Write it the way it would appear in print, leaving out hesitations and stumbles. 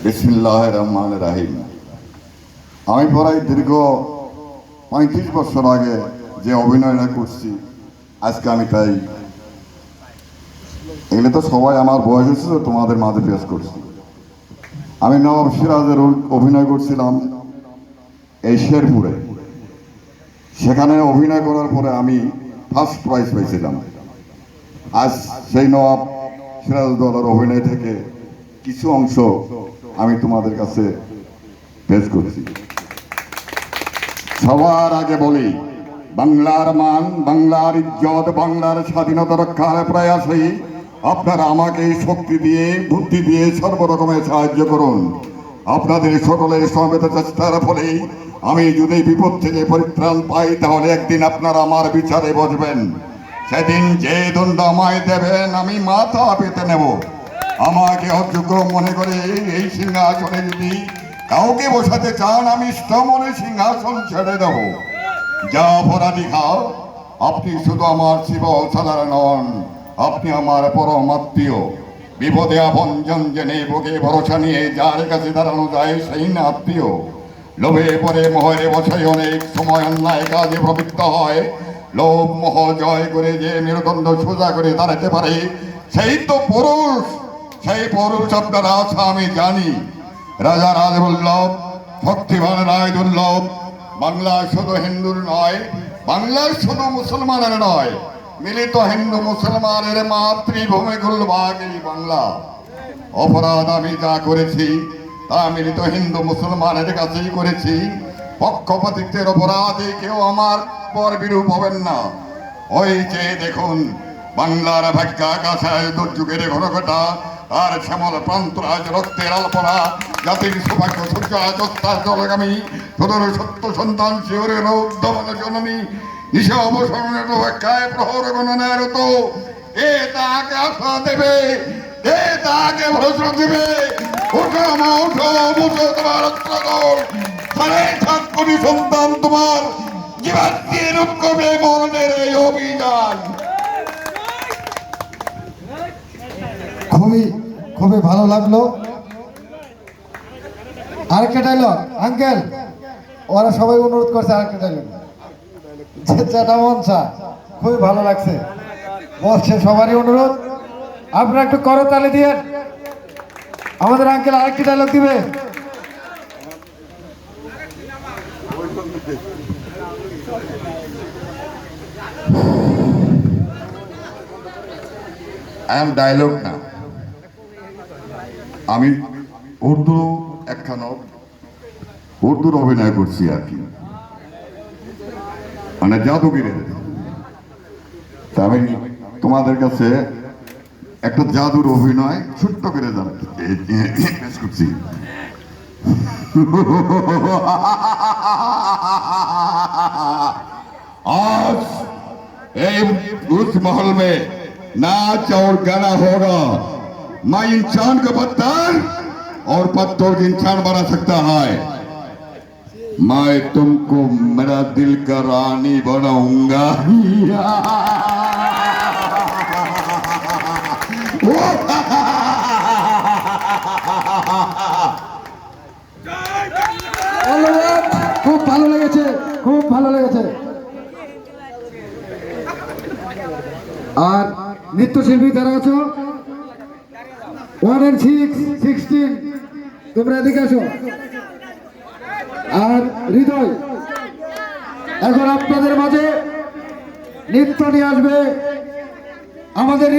বিসমিল্লাহির রহমানির রহিম। আমি প্রায় দীর্ঘ ৩৫ বছর আগে যে অভিনয়টা করছি, আজকে আমি তাই এগুলো তো সবাই আমার বয়স হচ্ছে তো তোমাদের মাঝে পেশ করছি। আমি নবাব সিরাজের অভিনয় করছিলাম এই শেরপুরে। সেখানে অভিনয় করার পরে আমি ফার্স্ট প্রাইজ পেয়েছিলাম। আজ সেই নবাব সিরাজউদ্দৌলার অভিনয় থেকে কিছু অংশ আমি তোমাদের কাছে পেশ করছি। সবার আগে বলি, বাংলার মান, বাংলার ইজ্জত, বাংলার স্বাধীনতা রক্ষার প্রয়াসে আপনারা আমাকে শক্তি দিয়ে, বুদ্ধি দিয়ে সর্বরকমের সাহায্য করুন। আপনাদের সকলের সমবেত চেষ্টার ফলে আমি যদি বিপদ থেকে পরিত্রাণ পাই, তাহলে একদিন আপনারা আমার বিচারে বসবেন। সেদিন যে দণ্ড আমায় দেবেন আমি মাথা পেতে নেব। আমাকে অযোগ্য মনে করে এই সিংহাসনে যদি কাউকে বসাতে চান, আমি স্তমনে সিংহাসন ছেড়ে দেব। যা অপরাধী খাও, আপনি শুধু আমার শিব সাধারণ নন, আপনি আমার পরম আত্মীয়। বিপদে আপনজন জেনে বুকে ভরসা নিয়ে যার কাছে দাঁড়ানো যায় সেই না আত্মীয়। লোভে পরে মোহরে বসাই অনেক সময় অন্যায় কাজে প্রবৃত্ত হয়। লোভ মোহ জয় করে যে মেরুদণ্ড সোজা করে দাঁড়াতে পারে, সেই তো পুরুষ। সেই পুরুষ আপনারা আছে আমি জানি। রাজা রাজবল্লভ, শক্তিমান রায় দুর্লভ। বাংলা শুধু হিন্দুর নয়, বাংলার শুধু মুসলমানের নয়, মিলিত হিন্দু মুসলমানের মাতৃভূমি গুলবাগ এই বাংলা। অপরাধ আমি যা করেছি তা মিলিত হিন্দু মুসলমানের কাছেই করেছি। পক্ষপাতিত্বের অপরাধে কেউ আমার পর বিরূপ হবেন না। ওই যে দেখুন, বাংলার ভাগ্যাকাশায় দুর্যোগের ঘনঘটা, আর শ্যামল প্রান্তরাজ রক্তের আলপনা, জাতির সৌভাগ্য সূর্য আচস্তার জলগামী, সদর সত্য সন্তান শিহরের উদ্যমন জননী, নিশা অবসরণের অপেক্ষায় প্রহর গণনার তো এ তাকে আশা দেবে, এ তাকে ভরসা দেবে। ওঠো মা ওঠো, মুঠো তোমার অস্ত্রদল, সাড়ে ৭ কোটি সন্তান তোমার জীবন দিয়ে রূপ করবে মরণের এই অভিযান। খুবই খুবই ভালো লাগলো। আরেকটা ডায়লগ আঙ্কেল, ওরা সবাই অনুরোধ করছে আরেকটা ডায়লগ। যেটা মন চায়, খুবই ভালো লাগছে। বলছে সবারই অনুরোধ, আপনারা একটু করতালি দিয়ে আমাদের আঙ্কেল আরেকটি ডায়লগ দিবে। ডায়লগ না, আমি উর্দু একখানা উর্দুর অভিনয় করছি আর কি, মানে জাদুগিরের। তা আমি তোমাদের কাছে একটা জাদুর অভিনয় ছোট্ট করে পেশ করছি। आज उस महल में नाच और गाना होगा। मैं इंसान को पत्थर और पत्थर को इंसान बना सकता है। मैं तुमको मेरा दिल का रानी बनाऊंगा। খুব ভালো লেগেছে, খুব ভালো লেগেছে। আর নৃত্যশিল্পী যারা আছো 1 and 6, 16, তোমরা এদিকে আসো। আর হৃদয় এখন আপনাদের মাঝে নৃত্য নিয়ে আসবে আমাদের।